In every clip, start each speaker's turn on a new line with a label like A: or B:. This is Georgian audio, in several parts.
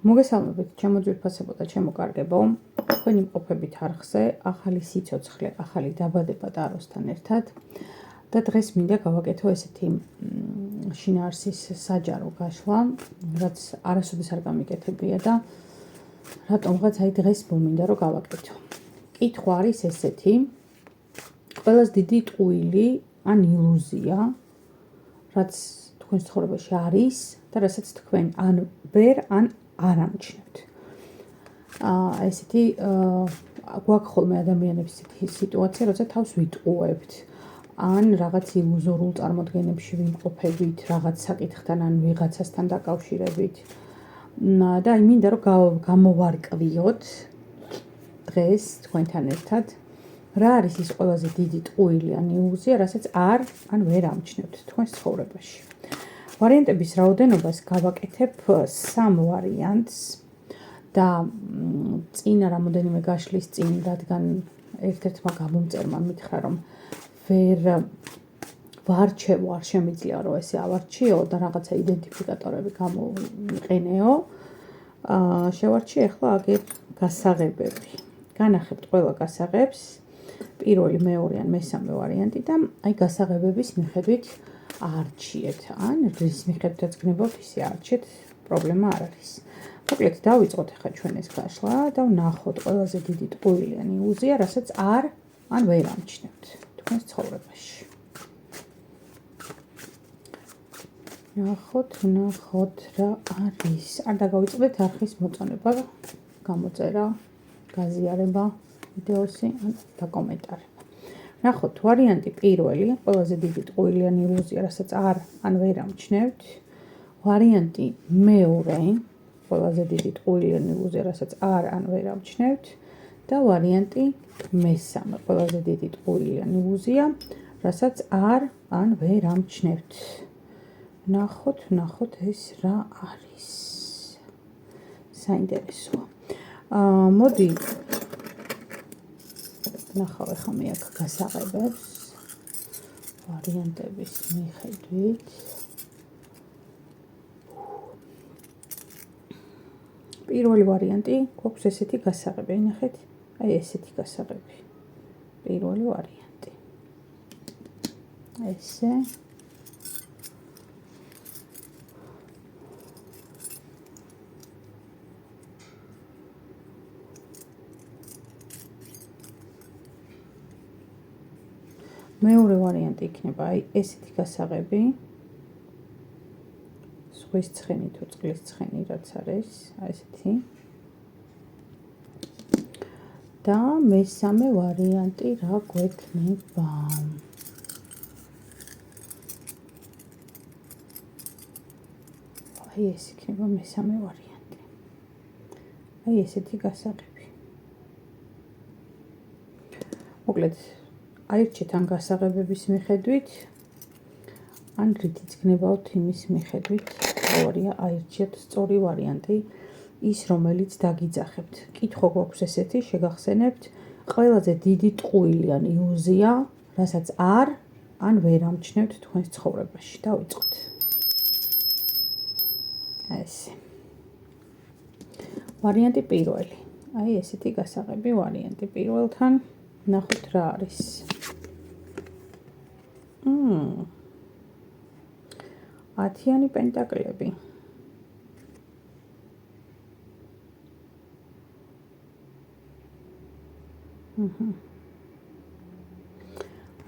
A: მოგესალმებით, ჩემო ძვირფასებო და ჩემო კარგებო. თქვენ იმყოფებით არხზე, ახალი სიცოცხლე, ახალი დაბადება ტაროსთან ერთად. და დღეს მინდა გავაკეთო ესეთი შინაარსის საჯარო გაშლა, რაც არასოდეს არ გამიკეთებია და რატომღაც აი დღეს მომინდა რომ გავაკეთო. კითხვა არის ესეთი: ყველაზე დიდი ტყუილი ან ილუზია, რაც თქვენს ცხოვრებაში არის და რასაც თქვენ ან ვერ ან არ ამჩნევთ. ესეთი გვაქვს ხოლმე ადამიანებს ესეთი სიტუაცია, როცა თავს ვიტყუებთ, ან რაღაც ილუზორულ წარმოდგენებში ვიმყოფებით, რაღაც საკითხთან ან ვიღაცასთან დაკავშირებით. და აი მინდა რომ გამოვარკვიოთ დღეს თქვენთან ერთად, რა არის ის ყველაზე დიდი ტყუილი ან ილუზია, რასაც არ ან ვერ ამჩნევთ თქვენს ცხოვრებაში. ვარიანტების რაოდენობას გავაკეთებ 3 ვარიანტს და წინა რამოდენიმე გაშლის წინ, რადგან ერთ-ერთმა გამომწერმა მითხრა, რომ ვერ ვარჩევო, არ შემიძლია რომ ესე ავარჩიო და რაღაცა იდენტიფიკატორები გამოვიყენეო, შევარჩიე ახლა აგერ გასაღებები. განახებთ ყველა გასაღებს, პირველი, მეორე ან მესამე ვარიანტი და აი გასაღებების მიხედვით არჩიეთ, ან რის მიხედვითაც გნებავთ, ისე არჩიეთ, პრობლემა არ არის. მოკლედ დავიწყოთ ახლა ჩვენ ეს გაშლა და ვნახოთ ყველაზე დიდი ტყუილი ან ილუზია, რასაც არ ან ვერ ამჩნევთ თქვენს ცხოვრებაში. ვნახოთ რა არის. არ დაგავიწყდეთ არხის მოწონება, გამოწერა, გაზიარება ვიდეოსი ან დაკომენტარება. ვნახოთ ვარიანტი პირველი, ყველაზე დიდი ტყუილი ან ილუზია, რასაც არ ან ვერ ამჩნევთ. ვარიანტი მეორე, ყველაზე დიდი ტყუილი ან ილუზია, რასაც არ ან ვერ ამჩნევთ და ვარიანტი მესამე, ყველაზე დიდი ტყუილი ან ილუზია, რასაც არ ან ვერ ამჩნევთ. ვნახოთ ეს რა არის. საინტერესოა. მოდი ნახავ ახლა მე აქ გასაღებებს ვარიანტების მიხედვით. პირველი ვარიანტი გვაქვს ესეთი გასაღები, ნახეთ, აი ესეთი გასაღები. პირველი ვარიანტი. ესე მეორე ვარიანტი იქნება აი ესეთი გასაღები. ზღვის ცხენი თუ წყლის ცხენი რაც არის, აი ესეთი. და მესამე ვარიანტი რა გვექნება? აი ეს იქნება მესამე ვარიანტი. აი ესეთი გასაღები. მოკლედ აირჩიეთ ან გასაღებების მიხედვით, ან რითიც გნებავთ იმის მიხედვით, ორია აირჩიეთ სწორი ვარიანტი, ის რომელიც დაგიძახებთ. კითხვა გვაქვს ესეთი, შეგახსენებთ, ყველაზე დიდი ტყუილი ან ილუზია, რასაც არ ან ვერ ამჩნევთ თქვენს ცხოვრებაში. დავიწყოთ. ესე. ვარიანტი პირველი. აი ესეთი გასაღები ვარიანტი პირველთან. ნახოთ რა არის. ათიანი პენტაკლები.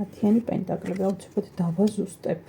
A: ათიანი პენტაკლები, აუცილებლად დავაზუსტებ.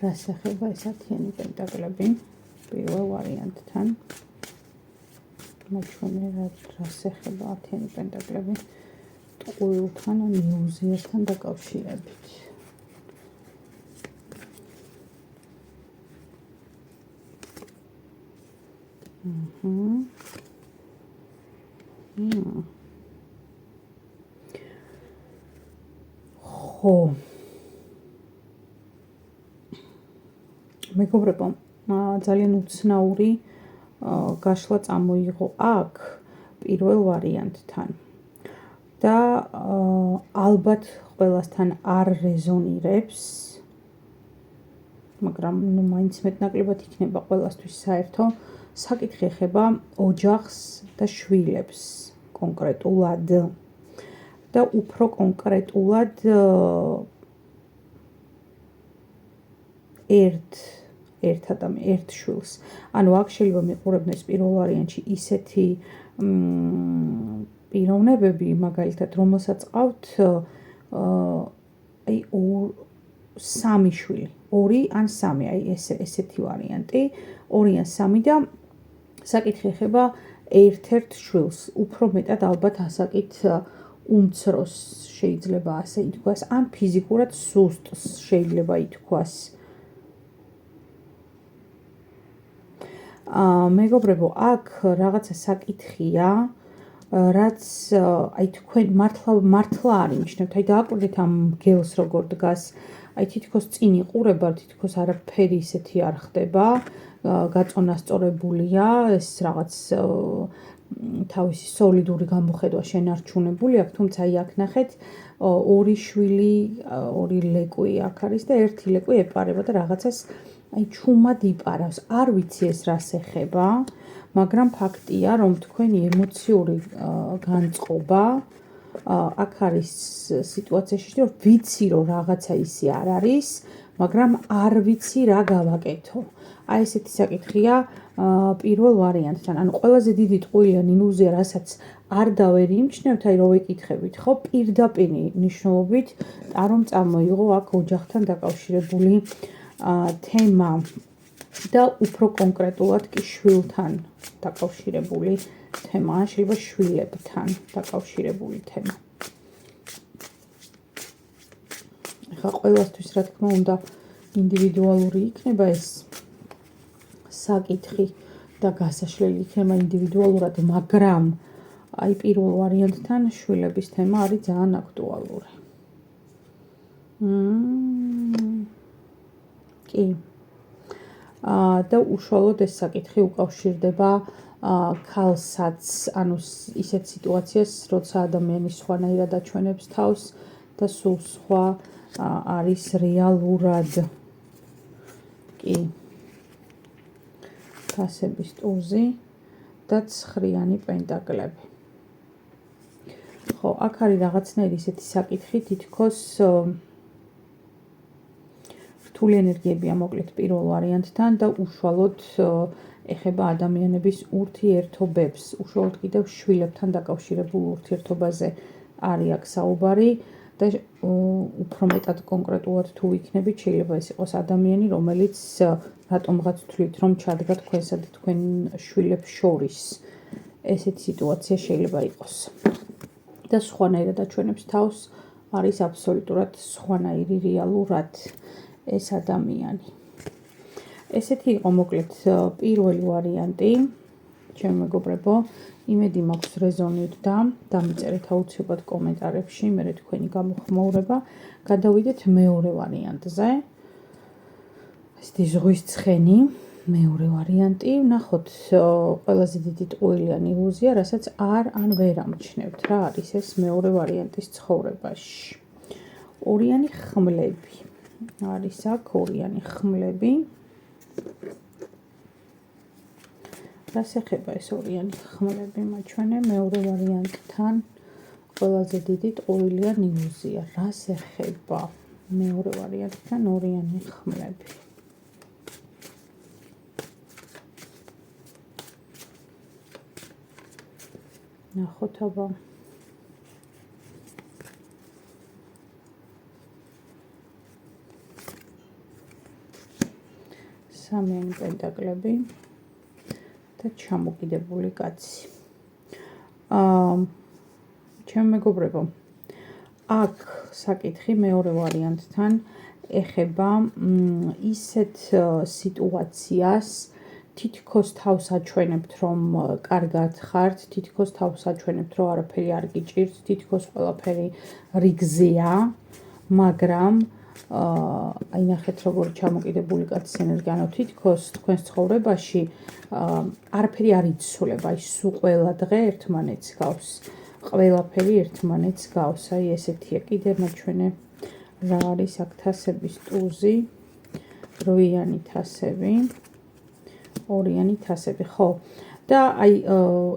A: რას ეხება ეს ათიანი პენტაკლები? პირველ ვარიანტთან. მოჩვენე რას ეხება ათიანი პენტაკლები ტყუილთან ან ილუზიასთან დაკავშირებით. ხო. მეგობრებო, ძალიან უცნაური გაშლა წამოიღო აქ პირველ ვარიანტთან. და ალბათ ყველასთან არ რეზონირებს, მაგრამ ნუ მაინც მეტნაკლებად იქნება ყველასთვის საერთო. საკითხი ეხება ოჯახს და შვილებს კონკრეტულად და უფრო კონკრეტულად ერთ შვილს. ანუ აქ შეიძლება მიყურებდეს პირველ ვარიანტში ისეთი პიროვნებები, მაგალითად, რომელსაც ყავთ აი სამი შვილი, 2 ან 3, აი ესეთი ვარიანტი, 2 ან 3 და საკითხი ეხება ერთ-ერთ შვილს, უფრო მეტად ალბათ ასაკით უმცროს შეიძლება ასე ითქვას, ან ფიზიკურად სუსტს შეიძლება ითქვას. მეგობრებო, აქ რაღაცა საკითხია, რაც აი თქვენ მართლა არ იმჩნევთ, აი დააკვირდით ამ გელს როგორ დგას, აი თითქოს წინ იყურება, თითქოს არაფერი ისეთი არ ხდება, გაწონასწორებულია, ეს რაღაც თავისი სოლიდური გამოხედვა შენარჩუნებული აქვს, თუმცა აი აქ ნახეთ, 2 შვილი, 2 ლეკვი აქ არის და 1 ლეკვი ეპარება და რაღაცას აი ჩუმად იპარავს. არ ვიცი ეს რას ეხება, მაგრამ ფაქტია, რომ თქვენი ემოციური განწყობა აქ არის სიტუაციაში, რომ ვიცი, რომ რაღაცა ისე არ არის, მაგრამ არ ვიცი რა გავაკეთო. აი ესეთი საკითხია პირველ ვარიანტთან. ანუ ყველაზე დიდი ტყუილიანი ილუზია, რასაც არ დავერი იმჩნევთ, აი რო ვეკითხებით, ხო, პირდაპირ ნიშნულობით რომ წამოიღო აქ ოჯახთან დაკავშირებული თემა და უფრო კონკრეტულად კი შვილთან დაკავშირებული თემა, შეიძლება შვილებთან დაკავშირებული თემა. ეხლა ყველასთვის რა თქმა უნდა ინდივიდუალური იქნება ეს საკითხი და გასაშლელი იქნება ინდივიდუალურად, მაგრამ აი პირველ ვარიანტთან შვილების თემა არის ძალიან აქტუალური. კი. და უშუალოდ ეს საკითხი უკავშირდება ქალსაც, ანუ ისეთ სიტუაციას, როცა ადამიანი სხვანაირად აჩვენებს თავს და სულ სხვა არის რეალურად. კი. თასების ტურზე და 9-იანი პენტაკლები. ხო, აქ არის რაღაცნაირი ისეთი საკითხი, თითქოს რთული ენერგიებია მოკლედ პირველ ვარიანტთან და უშუალოდ ეხება ადამიანების ურთიერთობებს, უშუალოდ კიდევ შვილებთან დაკავშირებულ ურთიერთობაზე არის აქ საუბარი და უფრო მეტად კონკრეტულად თუ ვიქნებით, შეიძლება ეს იყოს ადამიანი, რომელიც რატომღაც თვლით, რომ ჩადგა თქვენსა და თქვენ შვილებს შორის. ესეთი სიტუაცია შეიძლება იყოს. და სხვანაირად აჩვენებს თავს, არის აბსოლუტურად სხვანაირი რეალურად ეს ადამიანი. ესეთი იყო მოკლედ პირველი ვარიანტი, ჩემო მეგობრებო, იმედი მაქვს რეზონირდა, დამიწერეთ აუცილებლად კომენტარებში, მე თქვენი გამოხმაურება, გადავიდეთ მეორე ვარიანტზე. ესეთი ზღვის ცხენი, მეორე ვარიანტი, ვნახოთ ყველაზე დიდი ტყუილიანი ილუზია, რასაც არ ან ვერ ამჩნევთ, რა არის ეს მეორე ვარიანტის ცხოვრებაში. ორიანი ხმლები. არის აქ ორიანი ხმლები. რას ეხება ეს ორიანი ხმლები, მაჩვენე მეორე ვარიანტთან ყველაზე დიდი ტყუილიანი ილუზია. რას ეხება მეორე ვარიანტთან ორიანი ხმლები. ნახოთ აბა. სამიანი პენტაკლები და ჩამოკიდებული კაცი. ჩემო მეგობრებო, აქ საკითხი მეორე ვარიანტთან ეხება ისეთ სიტუაციას, თითქოს თავს აჩვენებთ, რომ კარგად ხართ, თითქოს თავს აჩვენებთ, რომ არაფერი არ გიჭირთ, თითქოს ყველაფერი რიგზეა, მაგრამ აი ნახეთ როგორ ჩამოკიდებული კაცის ენერგია, ანუ თითქოს თქვენს ცხოვრებაში არაფერი არ იცვლება, აი სულ ყველა დღე ერთმანეთს გავს, ყველაფერი ერთმანეთს გავს, აი ესეთია. კიდე მაჩვენე რა არის აქ თასების ტუზი 8-იანი თასები, 2-იანი თასები, ხო. და აი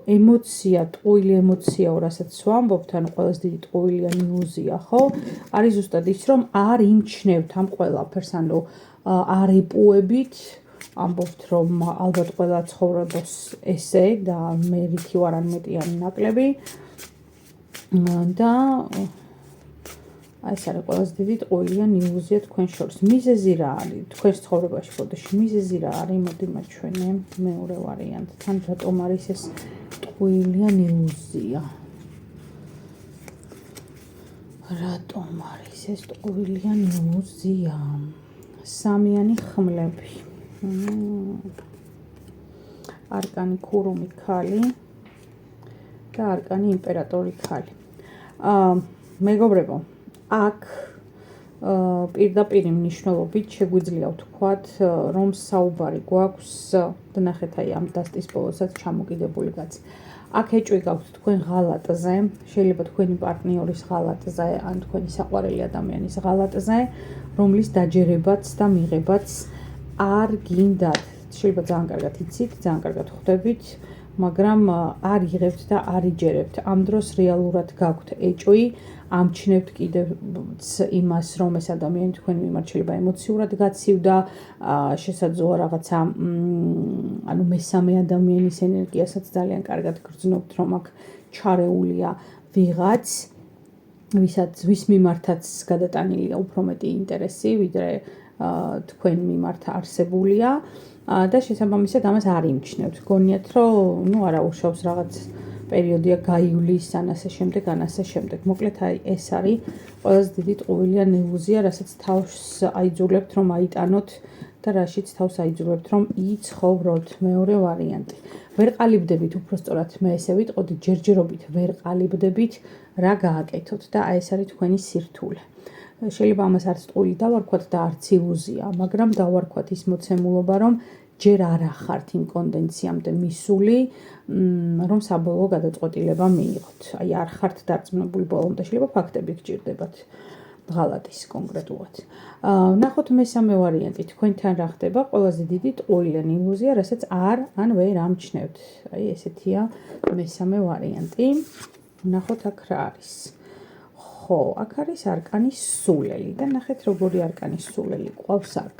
A: ემოცია, ტყუილი ემოციაო, რასაც ვამბობთ, ანუ ყველაზე დიდი ტყუილია ნილუზია, ხო? არის ზუსტად ის, რომ არ იმჩნევთ ამ ყველაფერს, ანუ არ იპუებით, ამბობთ, რომ ალბათ ყველა ცხოვრობს ესე და მე რითი ვარ ან მეტი ან ნაკლები და ეს არის ყველაზე დიდი ტყუილია ნილუზია თქვენ შორის. მიზეზი რა არის? თქვენს ცხოვრებაში ბოდიში მიზეზი რა არის? მოდი მაჩვენე მეორე ვარიანტთან, რატომ არის ეს ტყუილია ნილუზია? რატომ არის ეს ტყუილია ნილუზია? სამიანი ხმლები. არკანი ქურუმი ქალი და არკანი იმპერატორი ქალი. მეგობრებო, აქ პირდაპირი მნიშვნელობით შეგვიძლია ვთქვათ, რომ საუბარი გვაქვს და ნახეთ აი ამ დასტის ბოლოსაც ჩამოკიდებული კაცი. აქ ეჭვი გაქვთ თქვენ ღალატზე, შეიძლება თქვენი პარტნიორის ღალატზე, ან თქვენი საყვარელი ადამიანის ღალატზე, რომლის დაჯერებაც და მიღებაც არ გინდათ. შეიძლება ძალიან კარგად იცით, ძალიან კარგად ხვდებით, მაგრამ არ იღებთ და არ იჯერებთ. ამ დროს რეალურად გაქვთ ეჭვი, ამჩნევთ კიდევაც იმას, რომ ეს ადამიანი თქვენ მიმართ შეიძლება ემოციურად გაცივდა, შესაძლოა რაღაცა, ანუ მესამე ადამიანის ენერგიასაც ძალიან კარგად გრძნობთ, რომ აქ ჩარეულია ვიღაც, ვის მიმართაც გადატანილია უფრო მეტი ინტერესი, ვიდრე თქვენ მიმართ არსებულია და შესაბამისად ამას არ იმჩნევთ. გონიათ, რომ არა უშავს რაღაც პერიოდია გაივლის, ან ასე შემდეგ, ან ასე შემდეგ. მოკლედ აი ეს არის ყველაზე დიდი ტყუილია ნილუზია, რასაც თავს აიძულებთ, რომ აიტანოთ და რაშიც თავს აიძულებთ, რომ იცხოვროთ. მეორე ვარიანტი. ვერ ყალიბდებით, უბრალოდ მე ესე ვიტყოდი, ჯერჯერობით ვერ ყალიბდებით, რა გააკეთოთ და აი ეს არის თქვენი სირთულე. შეიძლება ამას არც ტყუილი დავარქვათ და არც ილუზია, მაგრამ დავარქვათ ის მოცემულობა, რომ ჯერ არ ახართ იმ კონდენციამდე მისული, რომ საბოლოო გადაწყვეტილება მიიღოთ. აი არ ხართ დარწმუნებული ბოლომდე, შეიძლება ფაქტები გჭირდებათ ღალატის კონკრეტულად. ნახოთ მესამე ვარიანტი, თქვენთან რა ხდება? ყველაზე დიდი ტყუილი ნილუზია, რასაც არ ან ვერ ამჩნევთ. აი ესეთია მესამე ვარიანტი. ნახოთ აქ რა არის. ხო, აქ არის არკანის სულელი და ნახეთ როგორი არკანის სულელი ყავს აქ.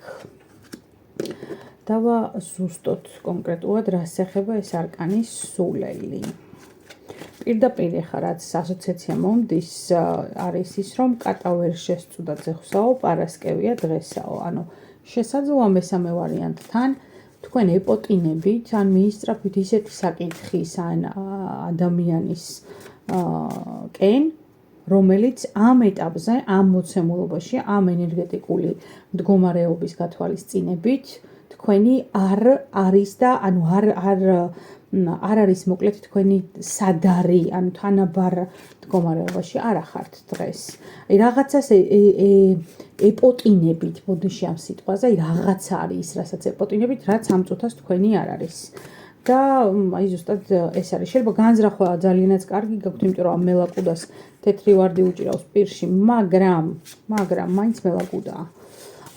A: დავაზუსტოთ კონკრეტულად რას ეხება ეს არკანის სულელი. პირდაპირ ახლა რაც ასოციაცია მომდის არის ის, რომ კატა ვერ შესწუდა ძეხვსაო, პარასკევია დღესაო. ანუ შესაძლოა მესამე ვარიანტთან თქვენ ეპოტინებით, ან მიისწრაფით ისეთი საკითხის ან ადამიანის კენ, რომელიც ამ ეტაპზე, ამ მოცემულობაში, ამ ენერგეტიკული მდგომარეობის გათვალისწინებით თქვენი არ არის და ანუ არ არის მოკლედ თქვენი სადარი, ანუ თანაბარ მდგომარეობაში არ ახართ დღეს. აი რაღაცას ეპოტინებით, ბოდიში ამ სიტყვაზე, აი რაღაცა არის ის, რასაც ეპოტინებით, რაც ამ წუთას თქვენი არ არის. და აი ზუსტად ეს არის. შეიძლება განზრახვა ძალიანაც კარგი გაქვთ, იმიტომ რომ მელაკუდას თეთრი ვარდი უჭირავს პირში, მაგრამ მაინც მელაკუდაა.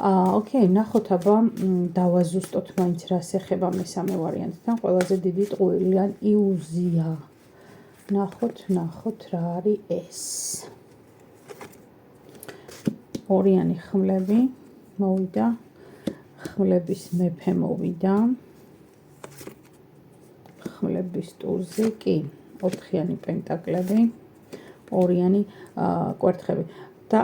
A: ოკეი, ნახოთ აბა დავაზუსტოთ მაინც რას ეხება მესამე ვარიანტთან, ყველაზე დიდი ტყუილია ილუზია. ნახოთ რა არის ეს. ორიანი ხმლები მოვიდა, ხმლების მეფე მოვიდა. ხმლების ტურზე კი 4-იანი პენტაკლები, 2-იანი კვერთხები და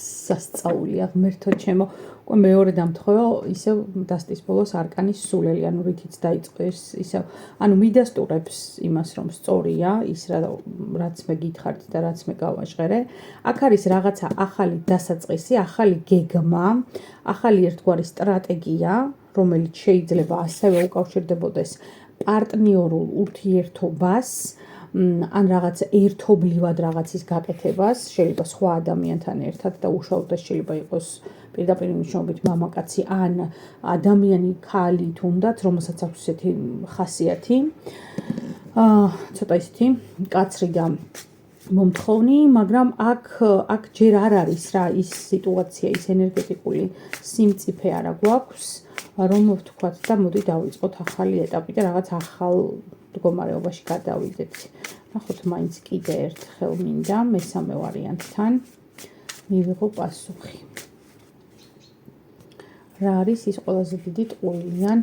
A: სასწაულია ღმერთო ჩემო. უკვე მეორე დამთხოვა ისევ დასტის ბოლოს არკანის სულელი, ანუ რითიც დაიწყო ეს ისევ, ანუ მიდასტურებს იმას, რომ სწორია ის რაც მე გითხარით და რაც მე გავაჟღერე. აქ არის რაღაცა ახალი დასაწყისი, ახალი გეგმა, ახალი ერთგვარი სტრატეგია, რომელიც შეიძლება ასევე უკავშირდებოდეს პარტნიორულ ურთიერთობას, ან რაღაც ერთობლივად რაღაცის გაკეთებას, შეიძლება სხვა ადამიანთან ერთად და უშუალოდ შეიძლება იყოს პირდაპირ მნიშვნელობით მამაკაცი ან ადამიანი ქალი თუნდაც, რომელსაც აქვს ესეთი ხასიათი. ცოტა ისეთი კაცრი და მომთხოვნი, მაგრამ აქ ჯერ არ არის რა ის სიტუაცია, ის ენერგეტიკული სიმწიფე არა გვაქვს, რომ ვთქვათ და მოდი დავიწყოთ ახალი ეტაპი და რაღაც ახალ მდგომარეობაში გადავიდეთ. ნახოთ მაინც კიდე ერთხელ მინდა მესამე ვარიანტთან მივიღო პასუხი. რა არის ის ყველაზე დიდი ტყუილიან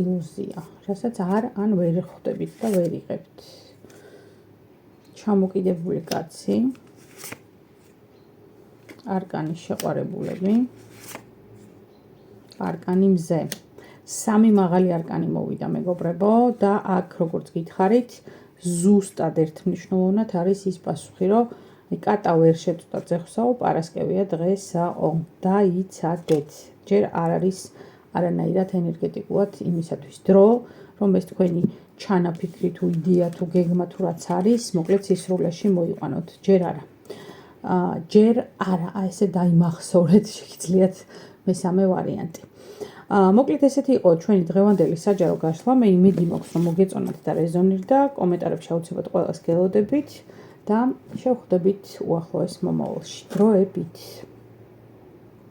A: ილუზია, რასაც არ ან ვერ ხვდებით და ვერ იღებთ. ჩამოკიდებული კაცი, არკანის შეყვარებულები, არკანი მზე. 3 მაღალი არკანი მოვიდა მეგობრებო და აქ როგორც გითხარით, ზუსტად ერთმნიშვნელოვნად არის ის პასუხი, რომ კატა ვერ შეწყვეტა ძეხვსაო, პარასკევია დღესაო, დაიცადეთ. ჯერ არ არის არანაირად ენერგეტიკულად იმისათვის დრო, რომ ეს თქვენი ჩანაფიქრი თუ იდეა თუ გეგმა თუ რაც არის, მოკლედ სისრულეში მოიყვანოთ. ჯერ არა. ჯერ არა, ესე დაიმახსოვრეთ, შეგიძლიათ მესამე ვარიანტი. მოკლედ ესეთი იყო ჩვენი დღევანდელი საჯარო გაშლა. მე იმედი მაქვს, რომ მოგეწონათ და რეზონირდა. კომენტარებში აუცილებლად ყველას გელოდებით და შევხვდებით უახლოეს მომავალში. დროებით.